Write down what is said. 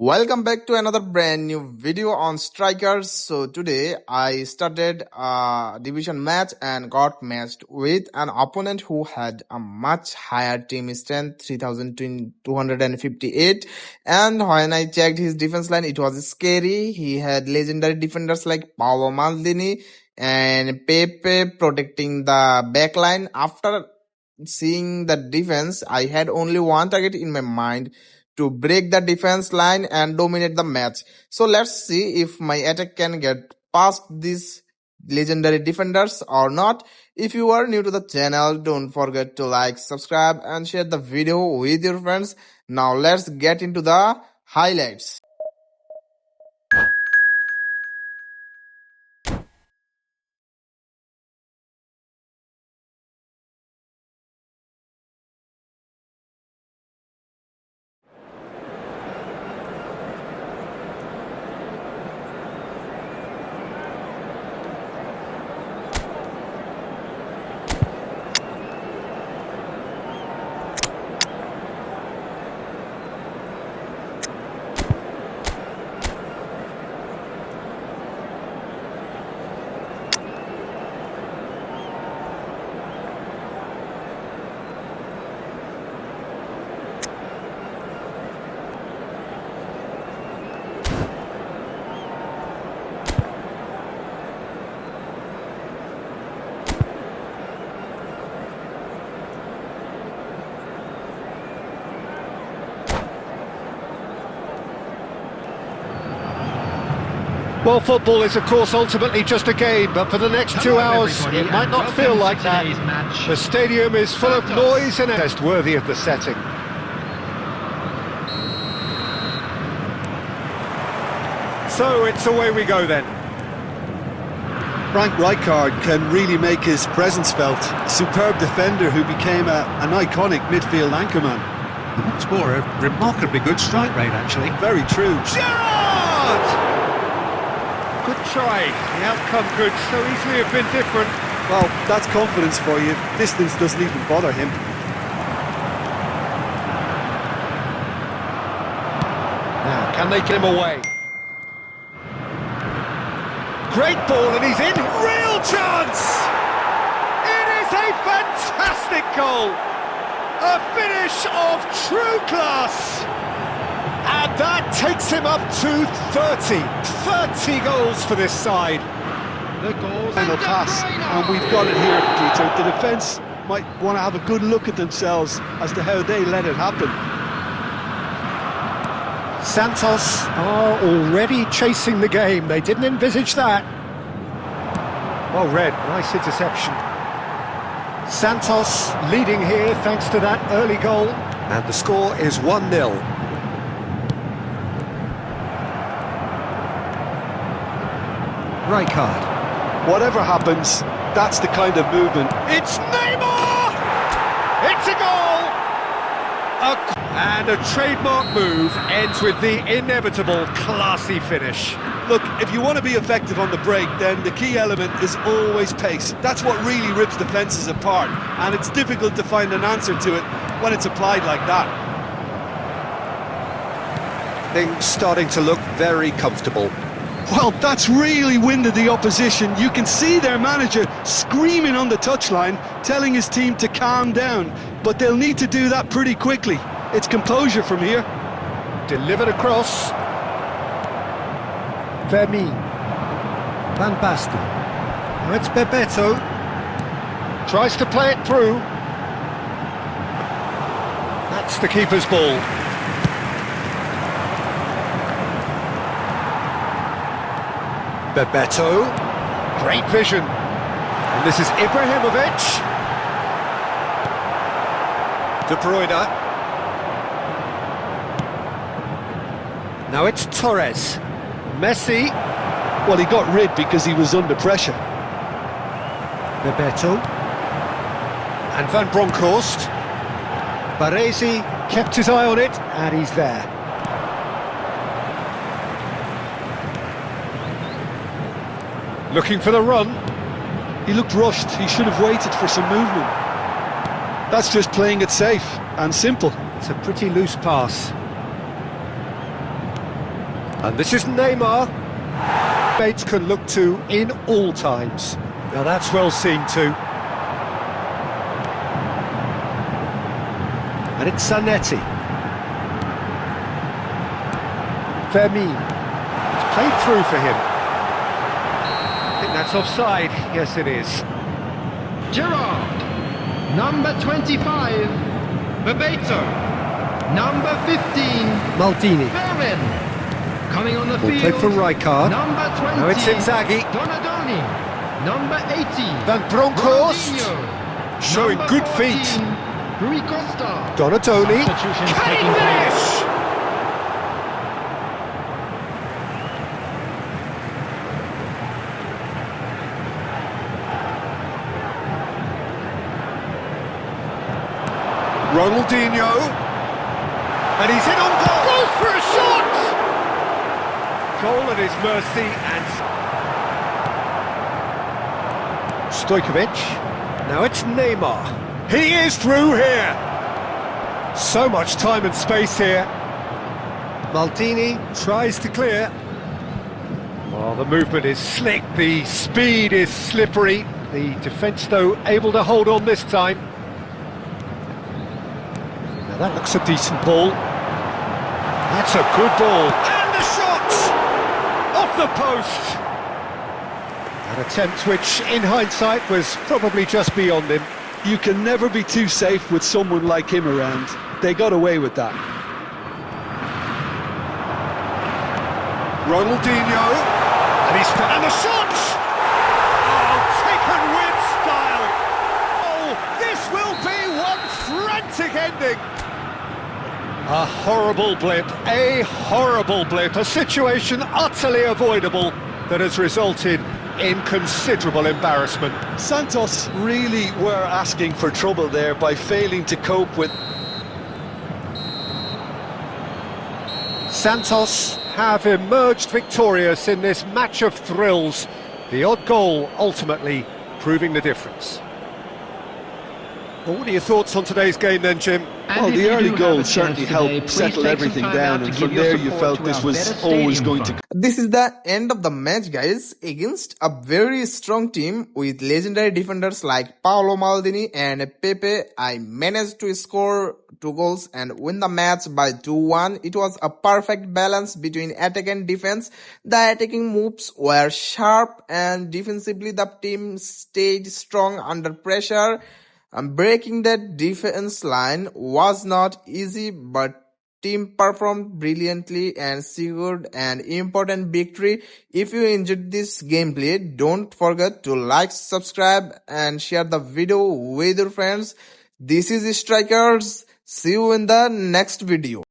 Welcome back to another brand new video on Strikerz. So today I started a division match and got matched with an opponent who had a much higher team strength, 3,258. And when I checked his defense line, it was scary. He had legendary defenders like Maldini and Pepe protecting the back line. After seeing the defense, I had only one target in my mind: to break the defense line and dominate the match. So let's see if my attack can get past these legendary defenders or not. If you are new to the channel, don't forget to like, subscribe and share the video with your friends. Now let's get into the highlights. Well, football is, of course, ultimately just a game, but for the next 2 hours, it might not feel like that. The stadium is full of noise and test worthy of the setting. So it's away we go then. Frank Rijkaard can really make his presence felt. A superb defender who became an iconic midfield anchorman. What's more, a remarkably good strike rate, actually. Very true. Gerrard! Good try. The outcome could so easily have been different. Well, that's confidence for you. Distance doesn't even bother him. Now, can they get him away? Great ball, and he's in. Real chance! It is a fantastic goal! A finish of true class! And that takes him up to 30 goals for this side. The goal, final pass, and we've got it here, Peter. The defence might want to have a good look at themselves as to how they let it happen. Santos are already chasing the game. They didn't envisage that. Well read, nice interception. Santos leading here thanks to that early goal. And the score is 1-0. Rijkaard. Whatever happens, that's the kind of movement. It's Neymar! It's a goal! And a trademark move ends with the inevitable classy finish. Look, if you want to be effective on the break, then the key element is always pace. That's what really rips defences apart, and it's difficult to find an answer to it when it's applied like that. Things starting to look very comfortable. Well, that's really winded the opposition. You can see their manager screaming on the touchline, telling his team to calm down, but they'll need to do that pretty quickly. It's composure from here. Delivered across. Vermi. Van Basten. Now it's Bebeto. Tries to play it through. That's the keeper's ball. Bebeto. Great vision. And this is Ibrahimovic. De Bruyne. Now it's Torres. Messi. Well, he got rid because he was under pressure. Bebeto. And Van Bronckhorst. Baresi kept his eye on it, and he's there. Looking for the run. He looked rushed. He should have waited for some movement. That's just playing it safe and simple. It's a pretty loose pass. And this is Neymar. Mates can look to in all times. Now that's well seen too. And it's Zanetti. Vermeer. It's played through for him. I think that's offside. Yes, it is. Gerrard, number 25, Bebeto, number 15, Maldini. Ferrin, coming on the Ball field, played from Rijkaard. number 20, Now it's Inzaghi. Donadoni, number 80, Van Bronckhorst. Ronaldinho, Showing number good feet. 14, Rui Costa, Donadoni. Substitutions Can he taking place. finish? Ronaldinho. And he's in on goal. Goes for a shot! Goal at his mercy and... Strikerz. Now it's Neymar. He is through here. So much time and space here. Maldini tries to clear. Oh, the movement is slick, the speed is slippery. The defence, though, able to hold on this time. Now that looks a decent ball. That's a good ball. And the shot! Off the post! An attempt which, in hindsight, was probably just beyond him. You can never be too safe with someone like him around. They got away with that. Ronaldinho. And the shot! Oh, taken with style! Oh, this will be one frantic ending! A horrible blip, a situation utterly avoidable that has resulted in considerable embarrassment. Santos really were asking for trouble there by failing to cope with... Santos have emerged victorious in this match of thrills, the odd goal ultimately proving the difference. Well, what are your thoughts on today's game then, Jim? Well, the early goal certainly helped settle everything down, and from there you felt this was always going to... This is the end of the match, guys, against a very strong team with legendary defenders like Paolo Maldini and Pepe. I managed to score 2 goals and win the match by 2-1. It was a perfect balance between attack and defense. The attacking moves were sharp and defensively the team stayed strong under pressure. Breaking that defense line was not easy, but team performed brilliantly and secured an important victory. If you enjoyed this gameplay, don't forget to like, subscribe and share the video with your friends. This is Strikerz. See you in the next video.